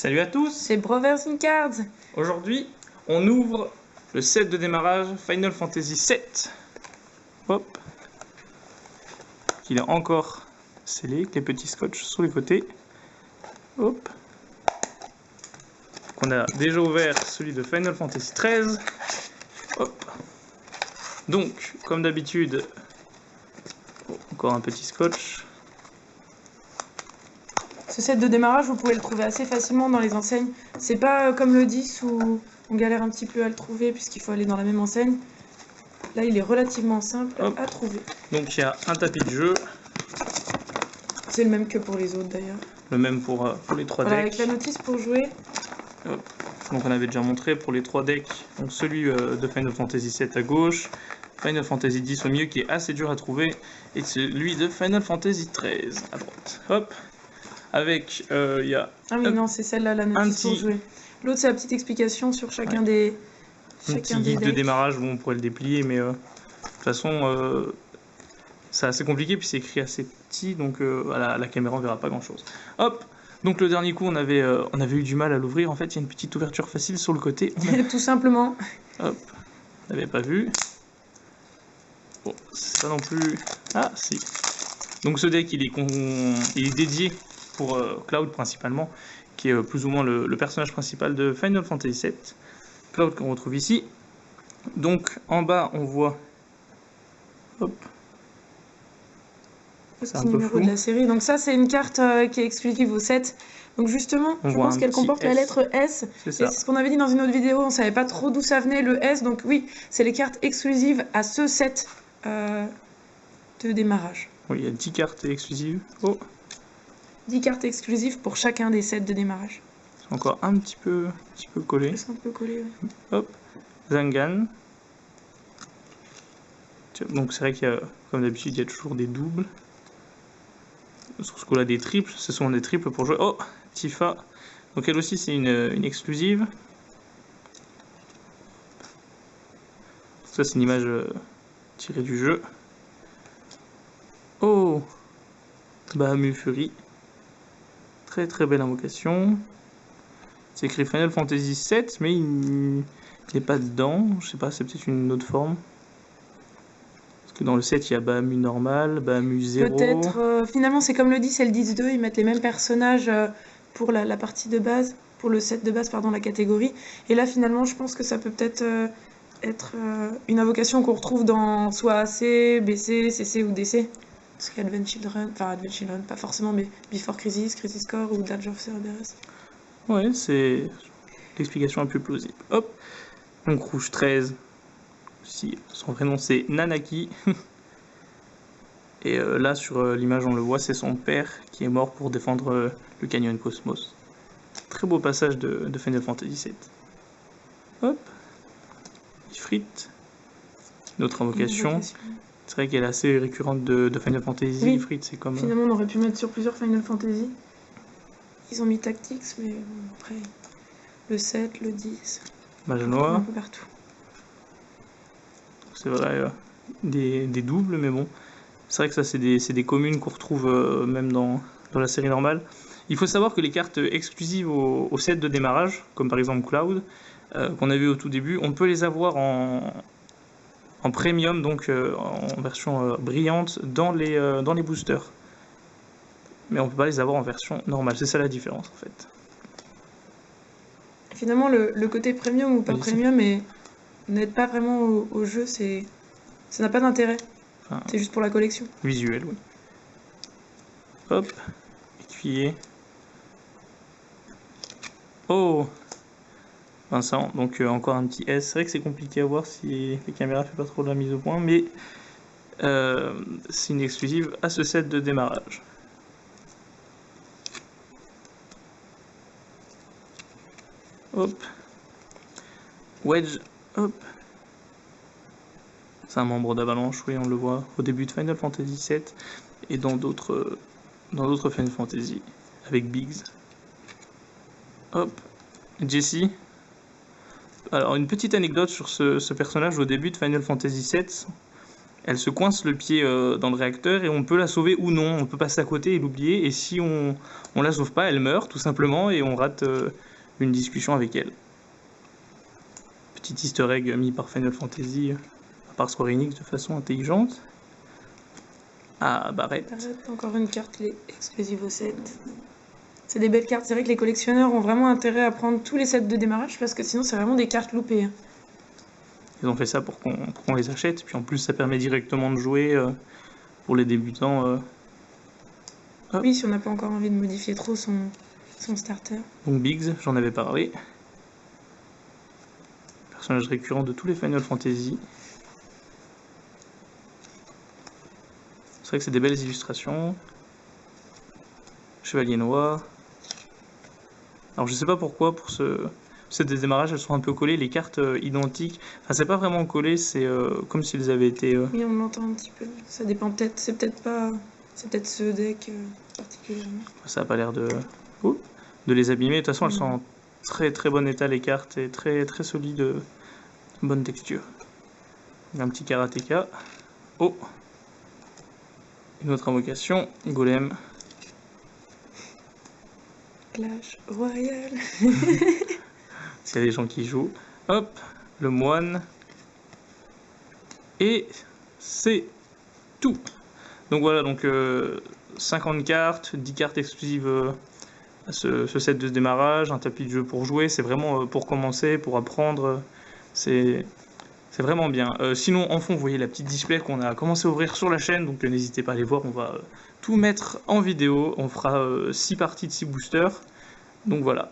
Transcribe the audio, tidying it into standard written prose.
Salut à tous. C'est Brothers in Cards. Aujourd'hui, on ouvre le set de démarrage Final Fantasy VII. Hop. Il est encore scellé avec les petits scotch sur les côtés. Hop. On a déjà ouvert celui de Final Fantasy XIII. Hop. Donc, comme d'habitude, encore un petit scotch. Ce set de démarrage, vous pouvez le trouver assez facilement dans les enseignes. C'est pas comme le 10 où on galère un petit peu à le trouver puisqu'il faut aller dans la même enseigne. Là, il est relativement simple à trouver. Donc, il y a un tapis de jeu. C'est le même que pour les autres d'ailleurs. Le même pour les 3 Voilà, decks. avec la notice pour jouer. Hop. Donc on avait déjà montré pour les 3 decks, donc celui de Final Fantasy VII à gauche, Final Fantasy X au milieu qui est assez dur à trouver, et celui de Final Fantasy XIII à droite. Hop. Avec, il y a... Ah oui, non, c'est celle-là, la notice pour jouer. L'autre, c'est la petite explication sur chacun des... Un petit guide de démarrage où on pourrait le déplier, mais de toute façon, c'est assez compliqué, puis c'est écrit assez petit, donc à la caméra on verra pas grand-chose. Hop. Donc le dernier coup, on avait eu du mal à l'ouvrir. En fait, il y a une petite ouverture facile sur le côté. Tout simplement. Hop, on n'avait pas vu. Bon, c'est pas non plus... Ah, si. Donc ce deck, il est dédié pour Cloud principalement, qui est plus ou moins le personnage principal de Final Fantasy VII. Cloud qu'on retrouve ici. Donc en bas, on voit... Hop. C'est un numéro de la série. Donc ça, c'est une carte qui est exclusive au set. Donc justement, je pense qu'elle comporte la lettre S. Et c'est ce qu'on avait dit dans une autre vidéo. On savait pas trop d'où ça venait, le S. Donc oui, c'est les cartes exclusives à ce set de démarrage. Oui, il y a 10 cartes exclusives. Oh. 10 cartes exclusives pour chacun des sets de démarrage. C'est encore un petit peu collé. C'est un peu collé, oui. Hop. Zangan. Donc c'est vrai qu'il y a, comme d'habitude, il y a toujours des doubles. Sur ce coup-là, des triples, ce sont des triples pour jouer. Oh, Tifa. Donc elle aussi, c'est une exclusive. Ça, c'est une image tirée du jeu. Oh, Bahamut Fury. Très très belle invocation. C'est écrit Final Fantasy VII, mais il n'est pas dedans. Je sais pas, c'est peut-être une autre forme. Dans le set, il y a Bahamut normal, Bahamut 0. Peut-être, finalement, c'est comme le 10 et le 10-2, ils mettent les mêmes personnages pour la partie de base, pour le set de base, pardon, la catégorie. Et là, finalement, je pense que ça peut peut-être être une invocation qu'on retrouve dans soit AC, BC, CC ou DC. Parce qu'Advent Children, enfin Advent Children, pas forcément, mais Before Crisis, Crisis Core ou Dirge of Cerberus. Ouais, c'est l'explication un peu plausible. Hop, donc rouge 13. Si son vrai nom c'est Nanaki. Et là sur l'image on le voit, c'est son père qui est mort pour défendre le Canyon Cosmos. Très beau passage de Final Fantasy VII. Hop, Ifrit, notre invocation. C'est vrai qu'elle est assez récurrente de Final Fantasy. Oui. Ifrit, c'est comme... Finalement on aurait pu mettre sur plusieurs Final Fantasy. Ils ont mis Tactics, mais après le 7, le 10, Mage noir. un peu partout. C'est vrai, des doubles, mais bon. C'est vrai que ça, c'est des communes qu'on retrouve même dans la série normale. Il faut savoir que les cartes exclusives au set de démarrage, comme par exemple Cloud, qu'on a vu au tout début, on peut les avoir en premium, donc en version brillante, dans les boosters. Mais on peut pas les avoir en version normale. C'est ça la différence, en fait. Finalement, le côté premium ou pas premium n'aide pas vraiment au jeu, ça n'a pas d'intérêt. Enfin, c'est juste pour la collection. Visuel, oui. Hop, écuyer. Oh, Vincent, donc encore un petit S. C'est vrai que c'est compliqué à voir si les caméras ne font pas trop de la mise au point, mais c'est une exclusive à ce set de démarrage. Hop. Wedge, hop. C'est un membre d'Avalanche, oui, on le voit au début de Final Fantasy VII et dans d'autres Final Fantasy avec Biggs. Hop, Jessie. Alors une petite anecdote sur ce personnage au début de Final Fantasy VII. elle se coince le pied dans le réacteur et on peut la sauver ou non. On peut passer à côté et l'oublier. Et si on la sauve pas, elle meurt tout simplement et on rate une discussion avec elle. Petit easter egg mis par Final Fantasy, par Square Enix de façon intelligente. Ah, Barrett. Encore une carte exclusive au set. C'est des belles cartes. C'est vrai que les collectionneurs ont vraiment intérêt à prendre tous les sets de démarrage parce que sinon c'est vraiment des cartes loupées. Ils ont fait ça pour qu'on les achète. Puis en plus ça permet directement de jouer pour les débutants. Oui, si on n'a pas encore envie de modifier trop son starter. Donc Biggs, j'en avais parlé. Personnage récurrent de tous les Final Fantasy. C'est vrai que c'est des belles illustrations. Chevalier noir. Alors je sais pas pourquoi pour ce démarrage elles sont un peu collées, les cartes identiques. Enfin c'est pas vraiment collé, c'est comme s'ils avaient été... Oui, on l'entend un petit peu. Ça dépend peut-être, c'est peut-être ce deck particulièrement. Ça a pas l'air de les abîmer. De toute façon elles sont en très très bon état les cartes et très très solides, bonne texture. Un petit karatéka. Oh, une autre invocation, golem. Clash Royale. S'il y a des gens qui jouent. Hop, le moine. Et c'est tout. Donc voilà, donc 50 cartes, 10 cartes exclusives à ce set de démarrage, un tapis de jeu pour jouer. C'est vraiment pour commencer, pour apprendre. C'est vraiment bien. Sinon, en fond, vous voyez la petite display qu'on a commencé à ouvrir sur la chaîne. Donc n'hésitez pas à aller voir, on va tout mettre en vidéo. On fera 6 parties de 6 boosters. Donc voilà.